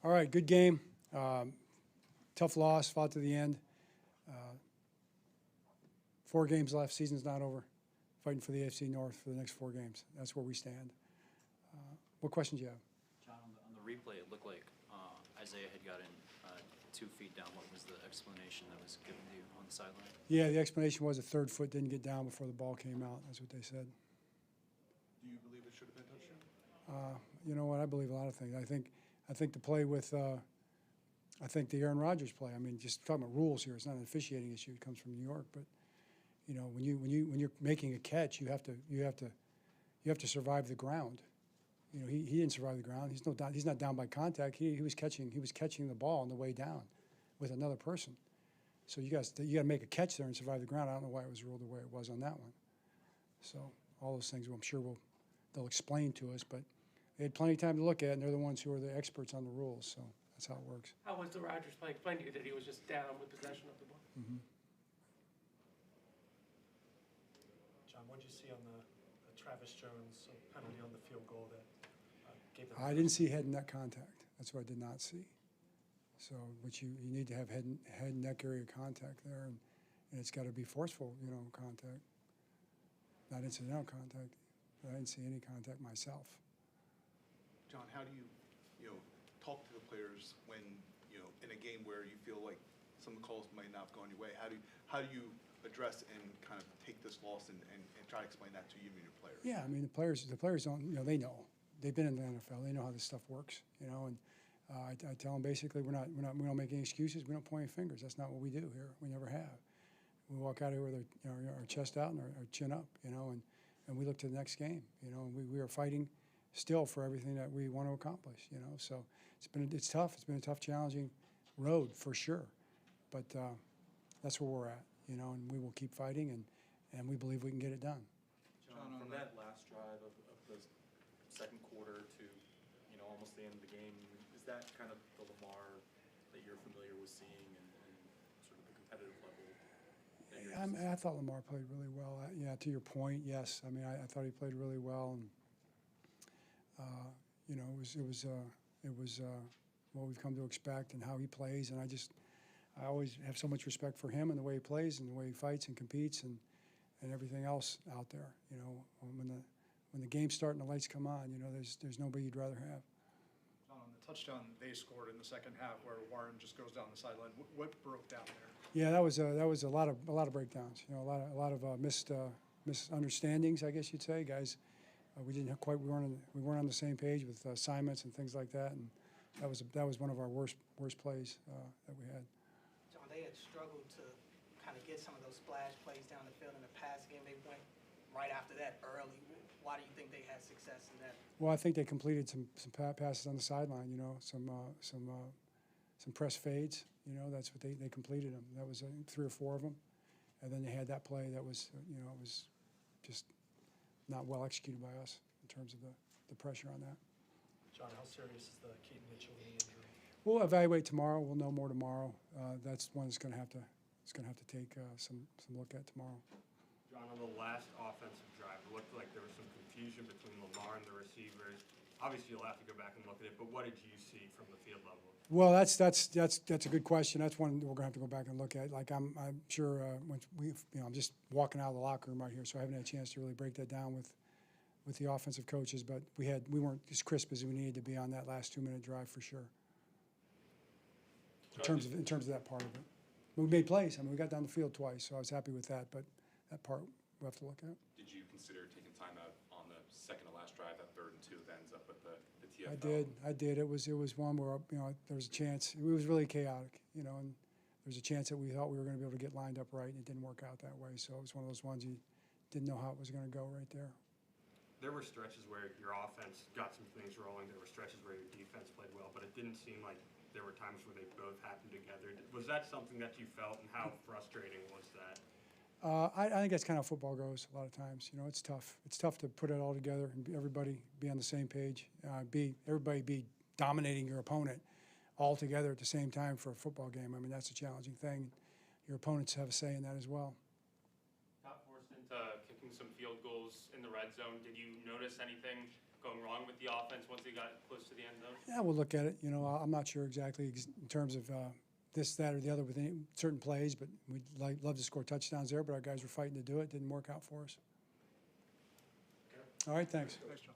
All right, good game. Tough loss, fought to the end. 4 games left, season's not over. Fighting for the AFC North for the next 4 games. That's where we stand. What questions do you have? John, on the replay, it looked like Isaiah had gotten 2 feet down. What was the explanation that was given to you on the sideline? Yeah, the explanation was the 3rd foot didn't get down before the ball came out. That's what they said. Do you believe it should have been touchdown? You know what? I believe a lot of things. I think the play with I think the Aaron Rodgers play. I mean, just talking about rules here. It's not an officiating issue. It comes from New York, but you know, when you're making a catch, you have to survive the ground. You know, he didn't survive the ground. He's not down by contact. He was catching the ball on the way down with another person. So you got to make a catch there and survive the ground. I don't know why it was ruled the way it was on that one. So all those things, I'm sure they'll explain to us, but they had plenty of time to look at it, and they're the ones who are the experts on the rules. So that's how it works. How was the Rodgers play explained to you that he was just down with possession of the ball? Mm-hmm. John, what did you see on the Travis Jones penalty on the field goal that gave them? I didn't see head and neck contact. That's what I did not see. So, which you need to have head and neck area contact there, and it's got to be forceful, you know, contact, not incidental contact. I didn't see any contact myself. John, how do you talk to the players when, in a game where you feel like some of the calls might not have gone your way? How do you address and kind of take this loss and try to explain that to you and your players? Yeah, I mean, the players don't, they know. They've been in the NFL. They know how this stuff works, and I tell them basically we don't make any excuses. We don't point any fingers. That's not what we do here. We never have. We walk out here with our chest out and our chin up, and we look to the next game, and we are fighting still for everything that we want to accomplish, So it's tough. It's been a tough, challenging road for sure, but that's where we're at, and we will keep fighting, and we believe we can get it done. John, from that last drive of the second quarter to almost the end of the game, is that kind of the Lamar that you're familiar with seeing and sort of the competitive level that you're I thought Lamar played really well. Yeah, to your point, yes. I mean, I thought he played really well, and it was what we've come to expect and how he plays. And I always have so much respect for him and the way he plays and the way he fights and competes and everything else out there. When the game's starting, the lights come on. There's nobody you'd rather have. John, on the touchdown they scored in the second half, where Warren just goes down the sideline, what broke down there? Yeah, that was a lot of breakdowns. A lot of misunderstandings, I guess you'd say, guys. We weren't on the same page with assignments and things like that, and that was one of our worst plays that we had. John, they had struggled to kind of get some of those splash plays down the field in the pass game. They went right after that early. Why do you think they had success in that? Well, I think they completed some passes on the sideline. Some press fades. That's what they completed them. That was 3 or 4 of them, and then they had that play that was it was just not well executed by us in terms of the pressure on that. John, how serious is the Keaton Mitchell injury? We'll evaluate tomorrow. We'll know more tomorrow. That's one that's going to have to take some look at tomorrow. John, on the last offensive drive, it looked like there was some confusion between Lamar and the receivers. Obviously, you'll have to go back and look at it, but what did you see from the field level? Well, that's a good question. That's one we're going to have to go back and look at. Like I'm sure once I'm just walking out of the locker room right here, so I haven't had a chance to really break that down with the offensive coaches. But we weren't as crisp as we needed to be on that last 2-minute drive for sure. In terms of that part of it, but we made plays. I mean, we got down the field twice, so I was happy with that. But that part we'll have to look at. Did you consider taking time out on the second to last drive, that 3rd and 2 that ends up with the TFL? I did. It was one where there was a chance. It was really chaotic, and there was a chance that we thought we were going to be able to get lined up right, and it didn't work out that way. So it was one of those ones you didn't know how it was going to go right there. There were stretches where your offense got some things rolling. There were stretches where your defense played well, but it didn't seem like there were times where they both happened together. Was that something that you felt, and how frustrating was that? I think that's kind of how football goes a lot of times. It's tough. It's tough to put it all together and everybody be on the same page, everybody be dominating your opponent all together at the same time for a football game. I mean, that's a challenging thing. Your opponents have a say in that as well. Got forced into kicking some field goals in the red zone. Did you notice anything going wrong with the offense once they got close to the end zone? Yeah, we'll look at it. You know, I'm not sure exactly in terms of this, that, or the other with certain plays, but we'd love to score touchdowns there, but our guys were fighting to do it. Didn't work out for us. All right, thanks. Thanks, John.